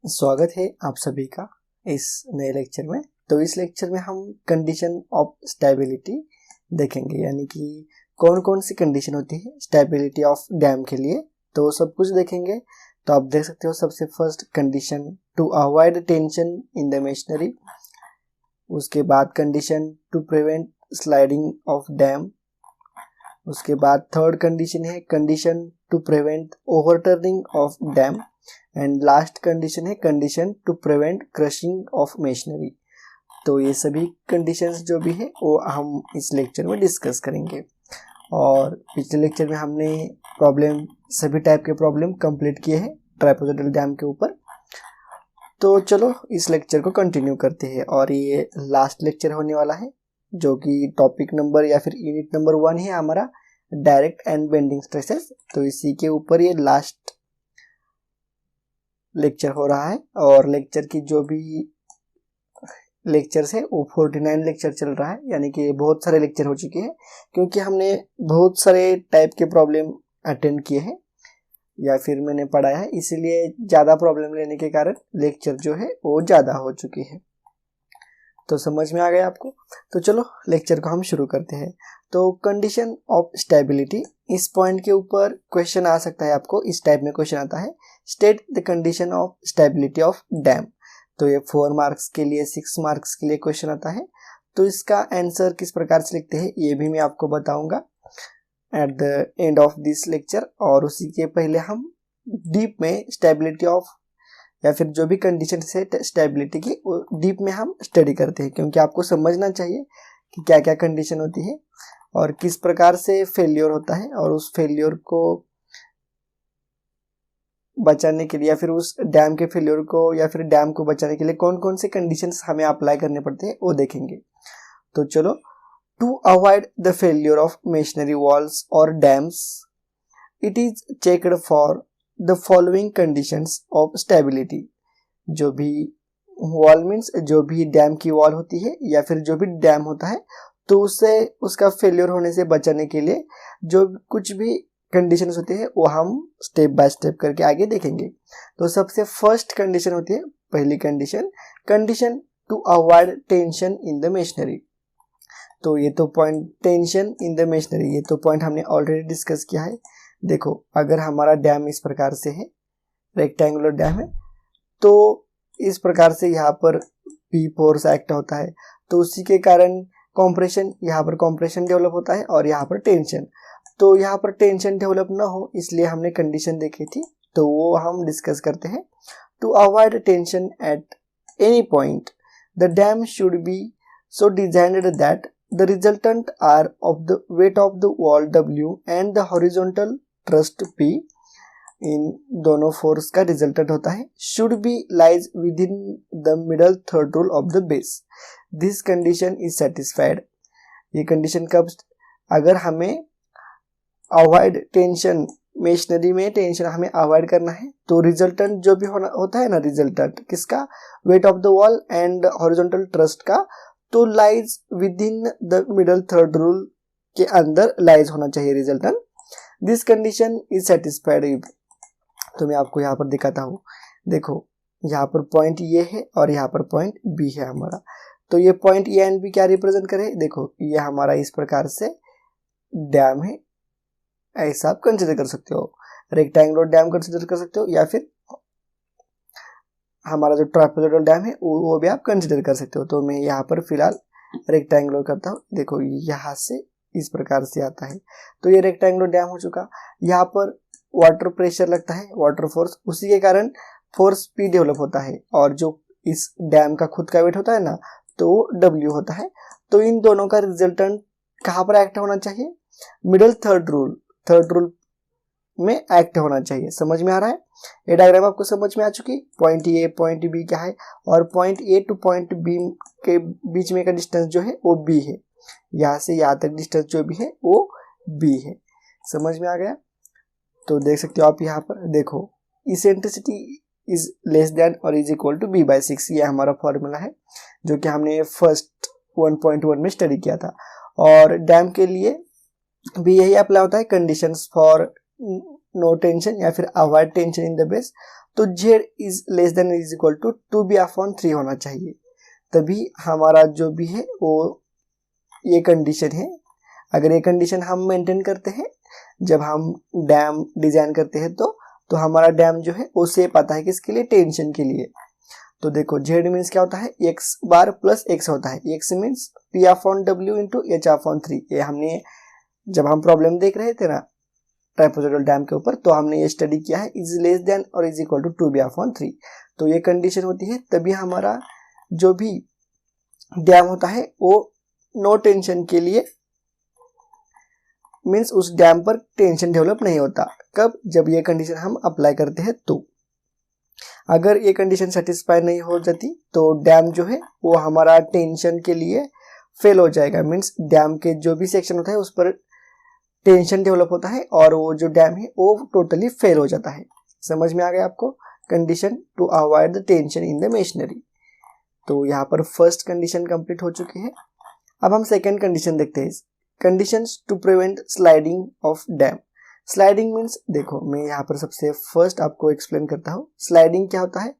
स्वागत है आप सभी का इस नए लेक्चर में। तो इस लेक्चर में हम कंडीशन ऑफ स्टेबिलिटी देखेंगे, यानी कि कौन कौन सी कंडीशन होती है स्टेबिलिटी ऑफ डैम के लिए, तो सब कुछ देखेंगे। तो आप देख सकते हो, सबसे first condition to avoid tension in the machinery, उसके बाद condition to prevent sliding of dam, उसके बाद थर्ड कंडीशन है condition to prevent overturning of dam, and last condition है condition to prevent crushing of machinery. तो ये सभी conditions जो भी है वो हम इस लेक्चर में डिस्कस करेंगे। और पिछले लेक्चर में हमने प्रॉब्लम, सभी टाइप के प्रॉब्लम कंप्लीट किए हैं ट्राइपोजोडल डैम के ऊपर। तो चलो इस लेक्चर को कंटिन्यू करते हैं, और ये लास्ट लेक्चर होने वाला है, जो कि टॉपिक नंबर या फिर यूनिट नंबर 1 है हमारा, डायरेक्ट एंड बेंडिंग स्ट्रेसेस। तो इसी के ऊपर ये लास्ट लेक्चर हो रहा है। और लेक्चर की जो भी लेक्चर्स है वो 49 लेक्चर चल रहा है, यानी कि बहुत सारे लेक्चर हो चुके हैं, क्योंकि हमने बहुत सारे टाइप के प्रॉब्लम अटेंड किए हैं या फिर मैंने पढ़ाया है, इसीलिए ज़्यादा प्रॉब्लम लेने के कारण लेक्चर जो है वो ज़्यादा हो चुके हैं। तो समझ में आ गया आपको? तो चलो लेक्चर को हम शुरू करते हैं। तो कंडीशन ऑफ स्टेबिलिटी, इस पॉइंट के ऊपर क्वेश्चन आ सकता है आपको, इस टाइप में क्वेश्चन आता है, state the condition of stability of dam. तो ये 4 मार्क्स के लिए, 6 मार्क्स के लिए क्वेश्चन आता है। तो इसका आंसर किस प्रकार से लिखते हैं ये भी मैं आपको बताऊंगा at the end of this lecture. और उसी के पहले हम डीप में स्टेबिलिटी ऑफ या फिर जो भी कंडीशन है स्टेबिलिटी की, वो डीप में हम स्टडी करते हैं, क्योंकि आपको समझना चाहिए कि क्या क्या कंडीशन होती है और किस प्रकार से फेलियर होता है, और उस फेलियर को बचाने के लिए या फिर उस डैम के फेलियर को या फिर डैम को बचाने के लिए कौन कौन से कंडीशंस हमें अप्लाई करने पड़ते हैं वो देखेंगे। तो चलो, to avoid the failure of masonry walls और dams, it is checked for the following conditions of stability. जो भी वॉल मीन्स जो भी डैम की वॉल होती है या फिर जो भी डैम होता है, तो उससे उसका फेलियर होने से बचाने के लिए जो कुछ भी कंडीशंस होती है वो हम स्टेप बाय स्टेप करके आगे देखेंगे। तो सबसे फर्स्ट कंडीशन होती है, पहली condition, condition to avoid tension in the machinery. तो ये तो point tension in the machinery, ये तो पॉइंट हमने ऑलरेडी डिस्कस किया है। देखो, अगर हमारा डैम इस प्रकार से है, रेक्टेंगुलर डैम है, तो इस प्रकार से यहाँ पर पी फोर्स एक्ट होता है, तो उसी के कारण कॉम्प्रेशन, यहाँ पर कॉम्प्रेशन डेवलप होता है और यहाँ पर टेंशन। तो यहाँ पर टेंशन डेवलप ना हो इसलिए हमने कंडीशन देखी थी, तो वो हम डिस्कस करते हैं। To avoid tension at any point, the dam should be so designed that the resultant R of the weight of the wall W and the horizontal thrust P, इन दोनों फोर्स का रिजल्टेंट होता है, should be lies within the middle third rule of the base. This condition is satisfied. ये condition कब, अगर हमें avoid tension, masonry में टेंशन हमें अवॉइड करना है, तो रिजल्टेंट जो भी होता है ना, रिजल्टेंट किसका, wait of the wall and horizontal trust का, तो lies within the middle third rule के अंदर लाइज होना चाहिए resultant. This condition is satisfied if, तो मैं आपको यहाँ पर दिखाता हूँ। देखो, यहाँ पर पॉइंट ये है और यहाँ पर पॉइंट बी है हमारा। तो ये पॉइंट ए एंड बी क्या रिप्रेजेंट करे, देखो ये हमारा इस प्रकार से डैम है, ऐसा आप कंसिडर कर सकते हो, रेक्टेंगुलर डैम कंसिडर कर सकते हो, या फिर हमारा जो ट्राइपोजोडल डैम है वो भी आप कंसिडर कर सकते हो। तो मैं यहाँ पर फिलहाल रेक्टेंगुलर करता हूँ। देखो, यहाँ से इस प्रकार से आता है, तो ये रेक्टेंगुलर डैम हो चुका। यहाँ पर वाटर प्रेशर लगता है, वाटर फोर्स, उसी के कारण फोर्स P डेवलप होता है, और जो इस डैम का खुद का वेट होता है ना, तो W होता है। तो इन दोनों का रिजल्टेंट कहाँ पर एक्ट होना चाहिए, मिडल थर्ड रूल में एक्ट होना चाहिए। समझ में आ रहा है? ये डायग्राम आपको समझ में आ चुकी। पॉइंट ए पॉइंट बी क्या है, और point A to point B के बीच में का डिस्टेंस जो है वो बी है, यहाँ से यहाँ तक डिस्टेंस जो भी है वो बी है। समझ में आ गया? तो देख सकते हो आप यहाँ पर, देखो इसेंट्रिसिटी इज लेस देन और इज इक्वल टू B/6, ये हमारा फॉर्मूला है जो कि हमने फर्स्ट 1.1 में स्टडी किया था। और डैम के लिए भी यही अप्लाई होता है, कंडीशंस फॉर नो टेंशन या फिर avoid tension in the base. तो z is less than is equal to 2b/3 होना चाहिए, तभी हमारा जो भी है वो ये कंडीशन है। अगर ये कंडीशन हम मेंटेन करते हैं जब हम डैम डिजाइन करते हैं तो हमारा डैम जो है वो सेफ आता है किसके लिए, टेंशन के लिए। तो देखो z मीन्स क्या होता है, x बार प्लस x होता है, x means p/w into h/3। ये हमने जब हम प्रॉब्लम देख रहे थे ना ट्राइपोजोइडल डैम के ऊपर, तो हमने ये स्टडी किया है, इज लेस देन और इज इक्वल टू 2b/3। तो ये कंडीशन होती है, तभी हमारा जो भी डैम होता है वो नो टेंशन के लिए, मीन्स उस डैम पर टेंशन डेवलप नहीं होता। कब, जब ये कंडीशन हम अप्लाई करते हैं तो। अगर ये कंडीशन सेटिस्फाई नहीं हो जाती तो डैम जो है वो हमारा टेंशन के लिए फेल हो जाएगा, मीन्स डैम के जो भी सेक्शन होता है उस पर टेंशन डेवलप होता है और वो जो डैम है वो टोटली फेल हो जाता है। समझ में आ गया आपको, condition to avoid the tension in the masonry. तो यहाँ पर फर्स्ट कंडीशन कंप्लीट हो चुकी है। अब हम सेकेंड कंडीशन देखते हैं, conditions to prevent sliding of dam. Sliding means, देखो मैं यहाँ पर सबसे फर्स्ट आपको एक्सप्लेन करता हूँ स्लाइडिंग क्या होता है।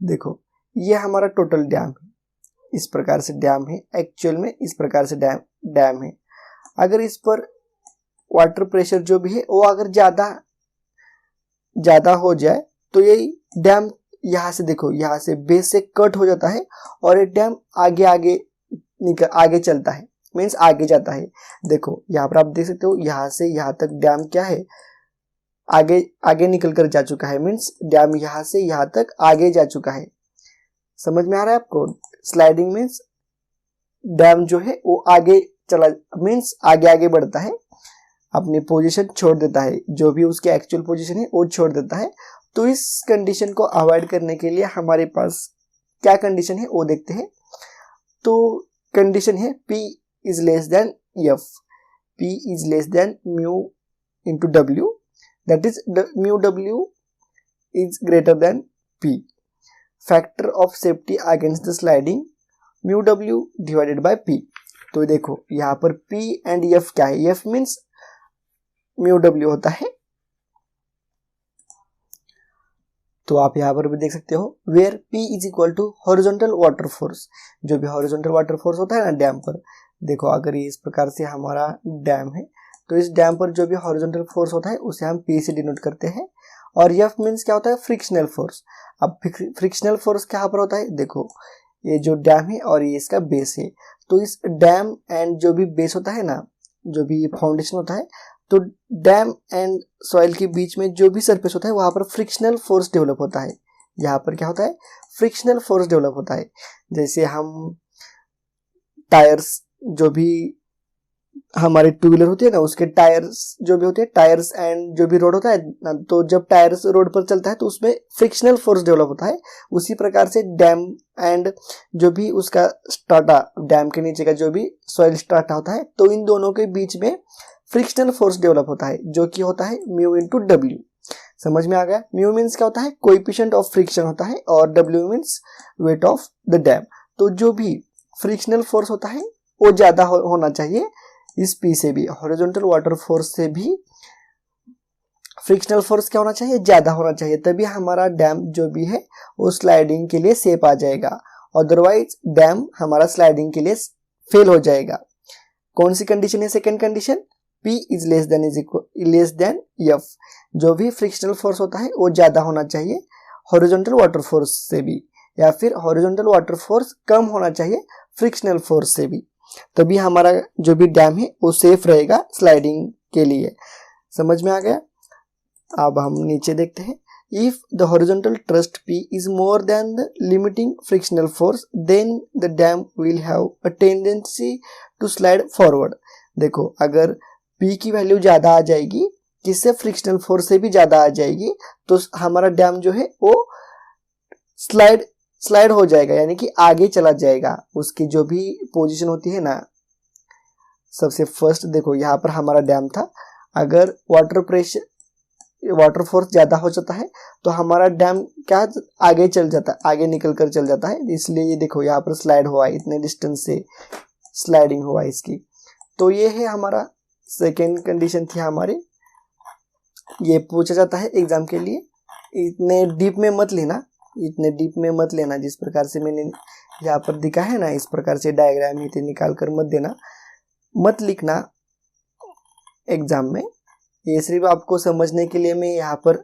देखो ये हमारा टोटल डैम है, इस प्रकार से डैम है, एक्चुअल में इस प्रकार से डैम है। अगर इस पर वाटर प्रेशर जो भी है वो अगर ज्यादा हो जाए तो ये डैम यहाँ से, देखो यहाँ से बेस से कट हो जाता है और ये डैम आगे चलता है, मीन्स आगे जाता है। देखो यहाँ पर आप देख सकते हो, यहाँ से यहाँ तक डैम क्या है, आगे निकल कर जा चुका है, मीन्स डैम यहाँ से यहाँ तक आगे जा चुका है। समझ में आ रहा है आपको, स्लाइडिंग मीन्स डैम जो है वो आगे चला, मीन्स आगे बढ़ता है, अपनी पोजीशन छोड़ देता है, जो भी उसकी एक्चुअल पोजीशन है वो छोड़ देता है। तो इस कंडीशन को अवॉइड करने के लिए हमारे पास क्या कंडीशन है वो देखते हैं। तो कंडीशन है P is less than F, P is less than mu into W, that is mu W is greater than P. Factor of safety against the sliding, mu W divided by P। तो देखो यहाँ पर P and F क्या है, F means mu W होता है। तो आप यहाँ पर भी देख सकते हो where P is equal to horizontal water force. जो भी हॉरिजॉन्टल वाटर फोर्स होता है ना डैम पर, देखो अगर ये इस प्रकार से हमारा डैम है तो इस डैम पर जो भी हॉरिजॉन्टल फोर्स होता है उसे हम P से डिनोट करते हैं। और F मीन्स क्या होता है, फ्रिक्शनल फोर्स। अब फ्रिक्शनल फोर्स कहाँ पर होता है, देखो ये जो डैम है और ये इसका बेस है, तो इस डैम एंड जो भी बेस होता है ना, जो भी फाउंडेशन होता है, तो डैम एंड सॉइल के बीच में जो भी सरफेस होता है वहां पर फ्रिक्शनल फोर्स डेवलप होता है। यहाँ पर क्या होता है, फ्रिक्शनल फोर्स डेवलप होता है। जैसे हम टायर्स, जो भी हमारे टू व्हीलर होती है ना, उसके टायर्स जो भी होते हैं, टायर्स एंड जो भी रोड होता है ना, तो जब टायर्स रोड पर चलता है तो उसमें फ्रिक्शनल फोर्स डेवलप होता है। उसी प्रकार से डैम एंड जो भी उसका स्ट्राटा, डैम के नीचे का जो भी सॉइल स्ट्राटा होता है, तो इन दोनों के बीच में फ्रिक्शनल फोर्स डेवलप होता है, जो कि होता है म्यू इंटू डब्ल्यू। समझ में आ गया, म्यू मीन्स क्या होता है, कोएफिशिएंट ऑफ फ्रिक्शन होता है, और W means wait of the dam. तो जो भी फ्रिक्शनल फोर्स होता है वो ज्यादा होना चाहिए इस P से भी, हॉरिजॉन्टल वाटर फोर्स से भी फ्रिक्शनल फोर्स क्या होना चाहिए, ज्यादा होना चाहिए, तभी हमारा डैम जो भी है वो स्लाइडिंग के लिए सेफ आ जाएगा। अदरवाइज डैम हमारा स्लाइडिंग के लिए फेल हो जाएगा। कौन सी कंडीशन है, second condition, P is less then F। जो भी फ्रिक्शनल फोर्स होता है वो ज्यादा होना चाहिए हॉरिजॉन्टल वाटर फोर्स से भी, या फिर हॉरिजॉन्टल वाटर फोर्स कम होना चाहिए फ्रिक्शनल फोर्स से भी, तभी हमारा जो भी डैम है वो सेफ रहेगा स्लाइडिंग के लिए। समझ में आ गया। अब हम नीचे देखते हैं, if the horizontal thrust P is more than the limiting frictional force, then the dam will have a tendency to slide forward। देखो अगर P की वैल्यू ज्यादा आ जाएगी, किससे, फ्रिक्शनल फोर्स से भी ज्यादा आ जाएगी, तो हमारा डैम जो है वो स्लाइड हो जाएगा, यानी कि आगे चला जाएगा। उसकी जो भी पोजीशन होती है ना, सबसे फर्स्ट देखो यहाँ पर हमारा डैम था, अगर वाटर फोर्स ज्यादा हो जाता है तो हमारा डैम क्या आगे चल जाता है, आगे निकल कर चल जाता है। इसलिए ये देखो यहाँ पर स्लाइड हुआ है, इतने डिस्टेंस से स्लाइडिंग हुआ है इसकी। तो ये है हमारा सेकेंड कंडीशन थी हमारी, ये पूछा जाता है एग्जाम के लिए। इतने डीप में मत लेना, इतने डीप में मत लेना। जिस प्रकार से मैंने यहाँ पर दिखा है ना, इस प्रकार से डायग्राम इतने निकाल कर मत देना, मत लिखना एग्जाम में। ये सिर्फ आपको समझने के लिए मैं यहाँ पर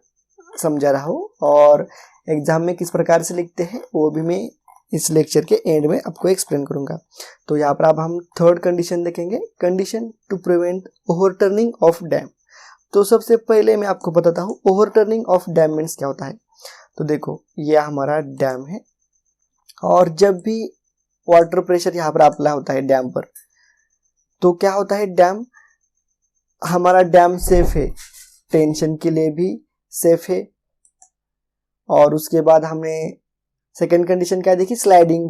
समझा रहा हूँ, और एग्जाम में किस प्रकार से लिखते हैं वो भी मैं इस लेक्चर के एंड में आपको एक्सप्लेन करूंगा। तो यहाँ पर अब हम थर्ड कंडीशन देखेंगे, condition to prevent overturning of dam. तो सबसे पहले मैं आपको बताता हूँ ओवरटर्निंग ऑफ डैम मीन्स क्या होता है। तो देखो ये हमारा डैम है, और जब भी वाटर प्रेशर यहाँ पर अप्लाई होता है डैम पर, तो क्या होता है, डैम हमारा डैम सेफ है, टेंशन के लिए भी सेफ है। और उसके बाद हमने सेकेंड कंडीशन क्या देखी, स्लाइडिंग।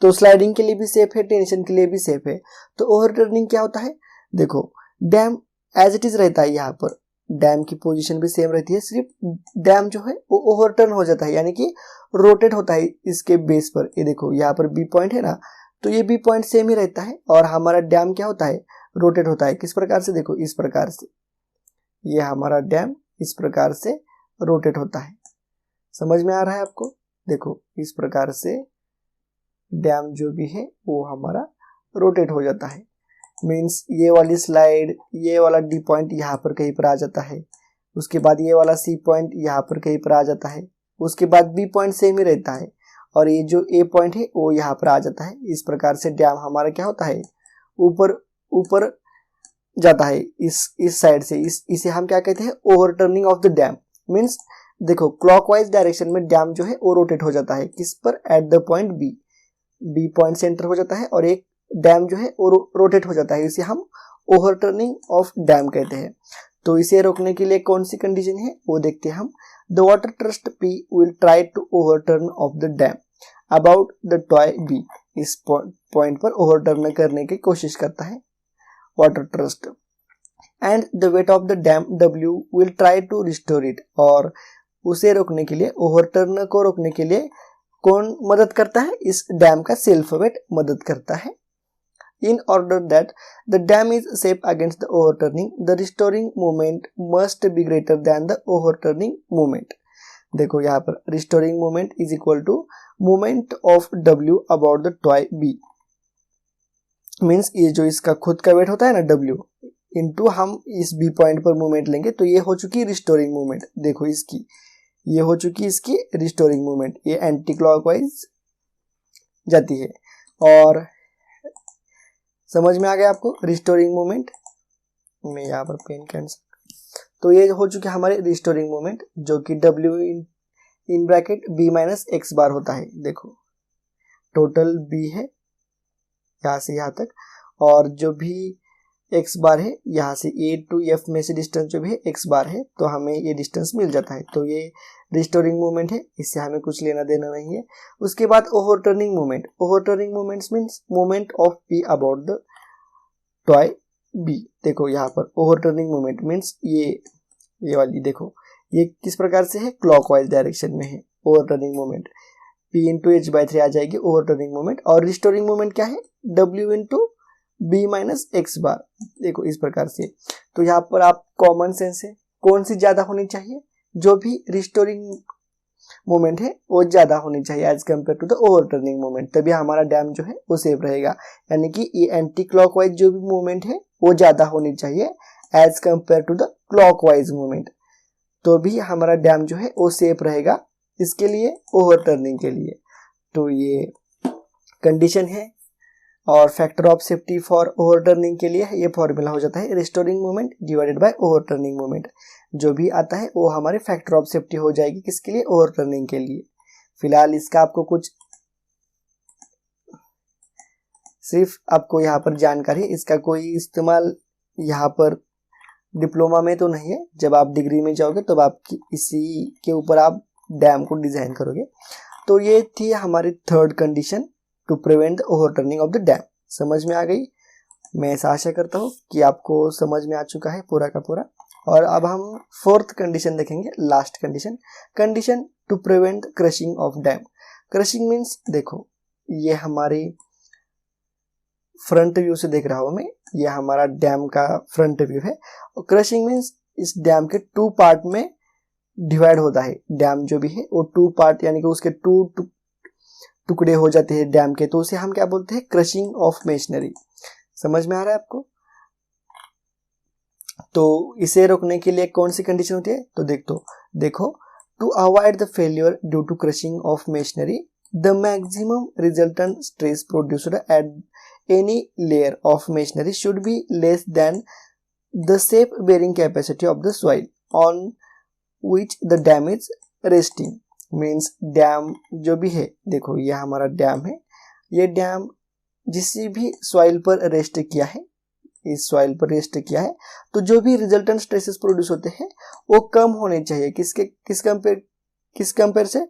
तो स्लाइडिंग के लिए भी सेफ है, टेंशन के लिए भी सेफ है। तो ओवरटर्निंग क्या होता है, देखो डैम एज इट इज रहता है, यहाँ पर डैम की पोजीशन भी सेम रहती है, सिर्फ डैम जो है वो ओवरटर्न हो जाता है, यानी कि रोटेट होता है इसके बेस पर। ये देखो यहाँ पर बी पॉइंट है ना, तो ये बी पॉइंट सेम ही रहता है, और हमारा डैम क्या होता है, रोटेट होता है। किस प्रकार से, देखो इस प्रकार से, ये हमारा डैम इस प्रकार से रोटेट होता है। समझ में आ रहा है आपको? देखो इस प्रकार से डैम जो भी है वो हमारा रोटेट हो जाता है। मीन्स ये वाली स्लाइड, ये वाला डी पॉइंट यहाँ पर कहीं पर आ जाता है, उसके बाद ये वाला सी पॉइंट यहाँ पर कहीं पर आ जाता है, उसके बाद बी पॉइंट सेम ही रहता है, और ये जो ए पॉइंट है वो यहाँ पर आ जाता है। इस प्रकार से डैम हमारा क्या होता है, ऊपर ऊपर जाता है इस साइड से। इसे हम क्या कहते हैं, overturning of the dam. Means देखो क्लॉकवाइज डायरेक्शन में डैम जो है वो रोटेट हो जाता है, किस पर, at the point B. B point से एंटर हो जाता है, और एक डैम जो है वो रोटेट हो जाता है, इसे हम ओवरटर्निंग ऑफ डैम कहते हैं। तो इसे रोकने के लिए कौन सी कंडीशन है वो देखते हैं हम। The water thrust P will try to overturn of the dam about the toe B. इस पॉइंट पर ओवरटर्न करने की कोशिश करता है water thrust, and the weight of the dam W will try to restore it. और उसे रोकने के लिए, ओवरटर्न को रोकने के लिए कौन मदद करता है, इस डैम का सेल्फ वेट मदद करता है। In order that the dam is safe against the overturning, the restoring moment must be greater than the overturning moment. देखो यहाँ पर restoring moment is equal to moment of W about the toy B. Means ये जो इसका खुद का wait होता है ना W, इंटू हम इस B पॉइंट पर मोमेंट लेंगे, तो ये हो चुकी रिस्टोरिंग मोमेंट। देखो इसकी, ये हो चुकी इसकी रिस्टोरिंग मोमेंट, ये एंटी क्लॉकवाइज जाती है। और समझ में आ गया आपको रिस्टोरिंग मोमेंट? मैं यहाँ पर पेन कैंसिल। तो ये हो चुके हमारे रिस्टोरिंग मोमेंट, जो कि W in bracket B minus x bar होता है। देखो टोटल B है यहाँ से यहाँ तक, और जो भी x बार है यहाँ से A टू F में से डिस्टेंस जो भी है x बार है, तो हमें ये डिस्टेंस मिल जाता है। तो ये रिस्टोरिंग मोमेंट है, इससे हमें कुछ लेना देना नहीं है। उसके बाद overturning moment. Overturning moments means moment of P about the toy B। देखो यहाँ पर ओवरटर्निंग मोमेंट मींस ये वाली, देखो ये किस प्रकार से है, क्लॉकवाइज डायरेक्शन में है overturning moment. P into h by 3 आ जाएगी ओवरटर्निंग मोमेंट, और रिस्टोरिंग मोमेंट क्या है, W into B minus x bar. देखो इस प्रकार से। तो यहाँ पर आप कॉमन सेंस है, कौन सी ज्यादा होनी चाहिए, जो भी रिस्टोरिंग मोमेंट है वो ज्यादा होनी चाहिए as compare to the overturning moment, तभी हमारा डैम जो है वो सेफ रहेगा। यानी कि ये एंटी क्लॉकवाइज जो भी मोमेंट है वो ज्यादा होनी चाहिए as compare to the clockwise moment, तो भी हमारा डैम जो है वो सेफ रहेगा, इसके लिए ओवरटर्निंग के लिए। तो ये कंडीशन है। और factor of safety for overturning के लिए ये फॉर्मूला हो जाता है restoring moment divided by overturning moment. जो भी आता है वो हमारे फैक्टर ऑफ सेफ्टी हो जाएगी, किसके लिए, ओवरटर्निंग के लिए। फिलहाल इसका आपको कुछ सिर्फ आपको यहाँ पर जानकारी, इसका कोई इस्तेमाल यहाँ पर डिप्लोमा में तो नहीं है, जब आप डिग्री में जाओगे तब आप इसी के ऊपर आप डैम को डिजाइन करोगे। तो ये थी हमारी third condition to prevent the overturning of the dam. समझ में आ गई? मैं ऐसा आशा करता हूँ कि आपको समझ में आ चुका है पूरा का पूरा। और अब हम फोर्थ कंडीशन देखेंगे, last condition, condition to prevent crushing of dam. Crushing means, देखो ये हमारी फ्रंट व्यू से देख रहा हूं मैं, ये हमारा डैम का फ्रंट व्यू है। और क्रशिंग मीन्स इस डैम के टू पार्ट में डिवाइड होता है, डैम जो भी है वो 2 पार्ट यानी कि उसके 2 टुकड़े हो जाते हैं डैम के, तो उसे हम क्या बोलते हैं, क्रशिंग ऑफ मेशनरी। समझ में आ रहा है आपको? तो इसे रोकने के लिए कौन सी कंडीशन होती है, तो देखो to avoid the failure due to crushing of masonry the maximum resultant stress produced at any layer of masonry should be less than the safe bearing capacity of the soil on which the dam is resting. Means dam जो भी है, देखो ये हमारा dam है, ये dam जिस भी सॉइल पर रेस्ट किया है, इस सॉइल पर रेस्ट किया है, तो जो भी रिजल्टेंट स्ट्रेसेस प्रोड्यूस होते हैं वो कम होने चाहिए। किस कंपेयर से,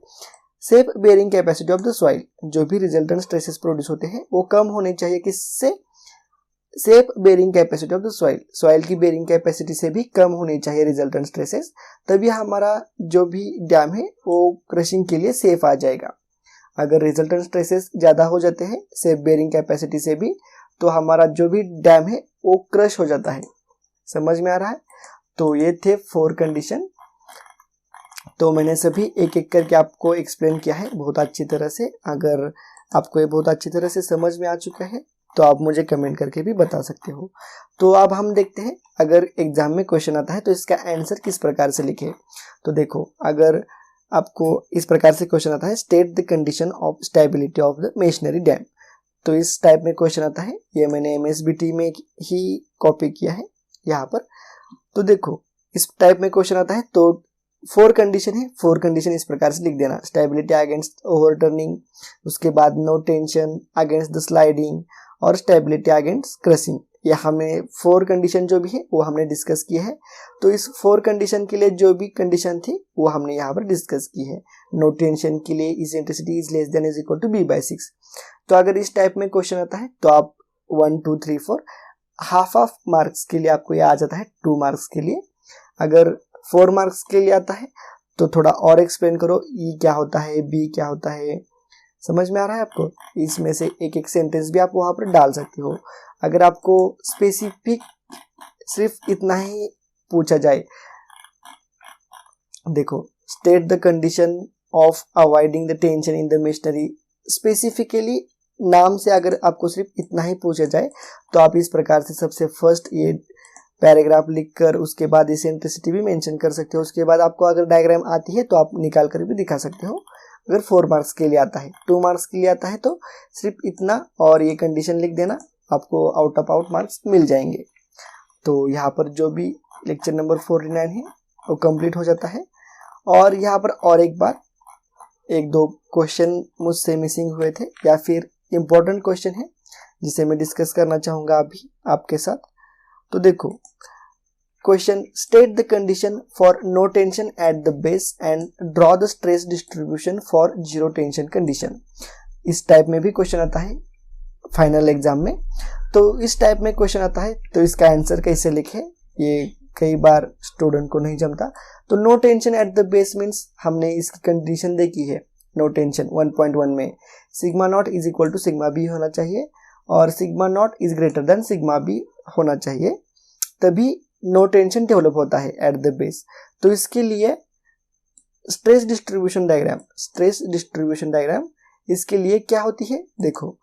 safe bearing capacity of the soil. जो भी रिजल्टेंट स्ट्रेसेस प्रोड्यूस होते हैं वो कम होने चाहिए, किससे, safe bearing capacity of the soil, soil की बेरिंग कैपेसिटी से भी कम होनी चाहिए रिजल्टेंट स्ट्रेसेस, तभी हमारा जो भी डैम है वो क्रशिंग के लिए सेफ आ जाएगा। अगर रिजल्टेंट स्ट्रेसेस ज़्यादा हो जाते हैं सेफ बेरिंग कैपेसिटी से भी, तो हमारा जो भी डैम है वो क्रश हो जाता है। समझ में आ रहा है? तो ये थे 4 कंडीशन। तो मैंने सभी एक एक करके आपको एक्सप्लेन किया है बहुत अच्छी तरह से। अगर आपको ये बहुत अच्छी तरह से समझ में आ चुका है तो आप मुझे कमेंट करके भी बता सकते हो। तो अब हम देखते हैं, अगर एग्जाम में क्वेश्चन आता है तो इसका आंसर किस प्रकार से लिखे। तो देखो, अगर आपको इस प्रकार से क्वेश्चन आता है, state the condition of stability of the masonry dam, तो इस टाइप में क्वेश्चन आता है। ये मैंने MSBT में ही कॉपी किया है यहाँ पर। तो देखो, इस टाइप में क्वेश्चन आता है तो 4 कंडीशन है, 4 कंडीशन इस प्रकार से लिख देना। स्टेबिलिटी अगेंस्ट ओवरटर्निंग, उसके बाद no tension against the sliding, और स्टेबिलिटी अगेंस्ट क्रशिंग। ये हमें 4 कंडीशन जो भी है वो हमने डिस्कस की है। तो इस 4 कंडीशन के लिए जो भी कंडीशन थी वो हमने यहाँ पर डिस्कस की है। नो टेंशन के लिए eccentricity is less than is equal to B/6। तो अगर इस टाइप में क्वेश्चन आता है तो आप 1 2 3 4 हाफ मार्क्स के लिए आपको ये आ जाता है 2 मार्क्स के लिए। अगर 4 मार्क्स के लिए आता है तो थोड़ा और एक्सप्लेन करो, E क्या होता है, B क्या होता है। समझ में आ रहा है आपको? इसमें से एक एक सेंटेंस भी आप वहां पर डाल सकते हो। अगर आपको स्पेसिफिक सिर्फ इतना ही पूछा जाए, देखो, state the condition of avoiding the tension in the masonry, specifically नाम से अगर आपको सिर्फ इतना ही पूछा जाए तो आप इस प्रकार से सबसे फर्स्ट ये पैराग्राफ लिखकर उसके बाद इसेंट्रिसिटी भी मेंशन कर सकते हो। उसके बाद आपको अगर डायग्राम आती है तो आप निकाल कर भी दिखा सकते हो। अगर 4 मार्क्स के लिए आता है, 2 मार्क्स के लिए आता है तो सिर्फ इतना और ये कंडीशन लिख देना, आपको आउट ऑफ आउट मार्क्स मिल जाएंगे। तो यहाँ पर जो भी लेक्चर नंबर 49 है वो कंप्लीट हो जाता है। और यहाँ पर और एक बार, 1-2 क्वेश्चन मुझसे मिसिंग हुए थे या फिर इम्पोर्टेंट क्वेश्चन है जिसे मैं डिस्कस करना चाहूँगा अभी आपके साथ। तो देखो, question, state the condition for no tension at the base and draw the stress distribution for zero tension condition. इस टाइप में भी क्वेश्चन आता है फाइनल एग्जाम में। तो इस टाइप में क्वेश्चन आता है तो इसका आंसर कैसे लिखे, ये कई बार स्टूडेंट को नहीं जमता। तो no tension at the base means हमने इसकी कंडीशन देखी है। नो टेंशन 1.1 में sigma naught is equal to sigma B होना चाहिए और sigma naught is greater than sigma B होना चाहिए, तभी नो टेंशन डेवलप होता है एट द बेस। तो इसके लिए स्ट्रेस डिस्ट्रीब्यूशन डायग्राम इसके लिए क्या होती है, देखो,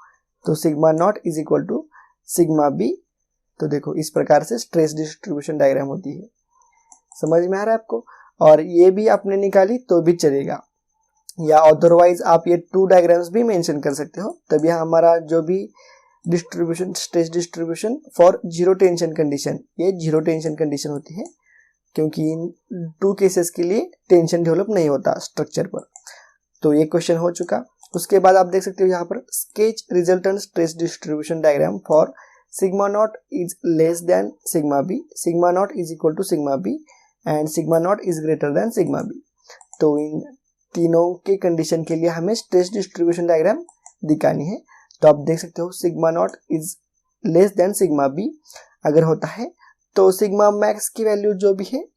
तो sigma naught is equal to sigma B. तो देखो, इस प्रकार से स्ट्रेस डिस्ट्रीब्यूशन डायग्राम होती है। समझ में आ रहा है आपको? और ये भी आपने निकाली तो भी चलेगा, या अदरवाइज आप ये 2 डायग्राम्स भी मेंशन कर सकते हो, तभी हमारा जो भी distribution, stress distribution for zero tension condition, ये जीरो टेंशन कंडीशन होती है क्योंकि इन 2 केसेस के लिए टेंशन डेवलप नहीं होता स्ट्रक्चर पर। तो ये क्वेश्चन हो चुका। उसके बाद आप देख सकते हो यहाँ पर, sketch resultant stress distribution diagram for sigma naught is less than sigma B, sigma naught is equal to sigma B and sigma naught is greater than sigma B. तो इन तीनों के कंडीशन के लिए हमें स्ट्रेस डिस्ट्रीब्यूशन डायग्राम दिखानी है। तो आप देख सकते हो, sigma naught is less than sigma B अगर होता है तो सिग्मा मैक्स की वैल्यू जो भी है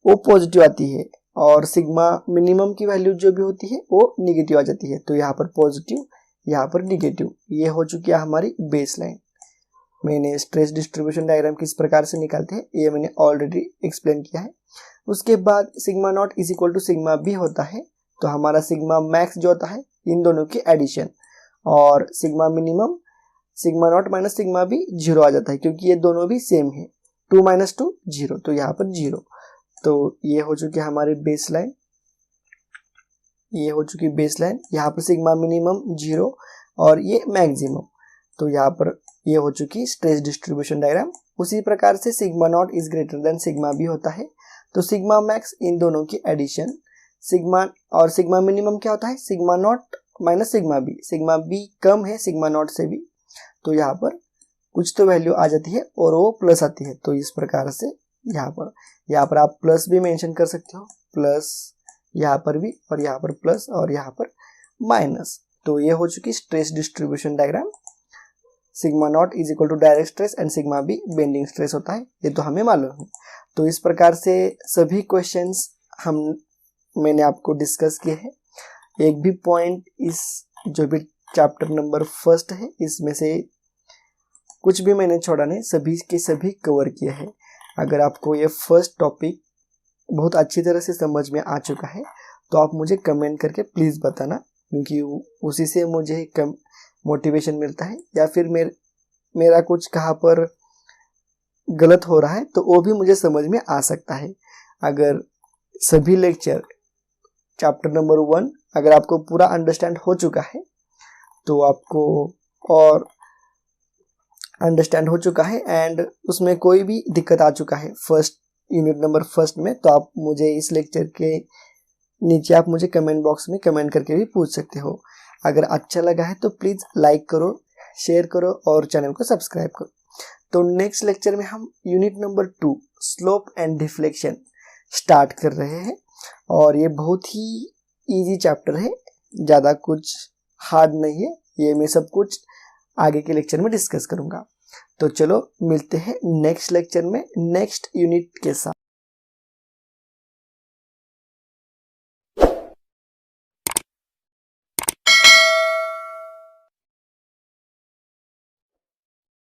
वो पॉजिटिव आती है और सिग्मा मिनिमम की वैल्यू जो भी होती है वो निगेटिव आ जाती है। तो यहाँ पर पॉजिटिव, यहाँ पर निगेटिव, ये हो चुकी है हमारी बेस लाइन। मैंने स्ट्रेस डिस्ट्रीब्यूशन डायग्राम किस प्रकार से निकालते हैं ये मैंने ऑलरेडी एक्सप्लेन किया है। उसके बाद sigma naught is equal to sigma B होता है, तो हमारा सिग्मा मैक्स जो होता है इन दोनों की एडिशन, और sigma minimum sigma naught minus sigma B 0 आ जाता है क्योंकि ये दोनों भी सेम है, 2 माइनस 2 0, तो यहाँ पर 0। तो ये हो चुकी हमारी बेस लाइन, ये हो चुकी बेस लाइन, यहाँ पर सिग्मा मिनिमम 0 और ये मैक्सिमम, तो यहाँ पर ये हो चुकी स्ट्रेस डिस्ट्रीब्यूशन डायग्राम। उसी प्रकार से sigma naught is greater than sigma B होता है, तो सिग्मा मैक्स इन दोनों की एडिशन, सिग्मा और सिग्मा मिनिमम क्या होता है sigma naught minus sigma b कम है सिग्मा नॉट से भी, तो यहाँ पर कुछ तो वैल्यू आ जाती है और वो प्लस आती है। तो इस प्रकार से यहाँ पर आप प्लस भी मेंशन कर सकते हो, प्लस यहाँ पर भी, और यहाँ पर प्लस और यहाँ पर माइनस। तो ये हो चुकी stress distribution diagram. Sigma naught is equal to direct stress and sigma B bending stress होता है, ये तो हमें मालूम है। तो इस प्रकार से सभी क्वेश्चंस मैंने आपको डिस्कस किए हैं। एक भी पॉइंट इस जो भी चैप्टर नंबर 1 है इसमें से कुछ भी मैंने छोड़ा नहीं, सभी के सभी कवर किए हैं। अगर आपको ये फर्स्ट टॉपिक बहुत अच्छी तरह से समझ में आ चुका है तो आप मुझे कमेंट करके प्लीज़ बताना, क्योंकि उसी से मुझे कम मोटिवेशन मिलता है, या फिर मेरा कुछ कहाँ पर गलत हो रहा है तो वो भी मुझे समझ में आ सकता है। अगर सभी लेक्चर चैप्टर नंबर 1 अगर आपको पूरा अंडरस्टैंड हो चुका है तो आपको और अंडरस्टैंड हो चुका है एंड उसमें कोई भी दिक्कत आ चुका है फर्स्ट यूनिट नंबर 1 में, तो आप मुझे इस लेक्चर के नीचे आप मुझे कमेंट बॉक्स में कमेंट करके भी पूछ सकते हो। अगर अच्छा लगा है तो प्लीज़ लाइक करो, शेयर करो और चैनल को सब्सक्राइब करो। तो नेक्स्ट लेक्चर में हम unit number 2 slope and deflection start कर रहे हैं, और ये बहुत ही इजी चैप्टर है, ज़्यादा कुछ हार्ड नहीं है। ये मैं सब कुछ आगे के लेक्चर में डिस्कस करूँगा। तो चलो मिलते हैं नेक्स्ट लेक्चर में नेक्स्ट यूनिट के साथ।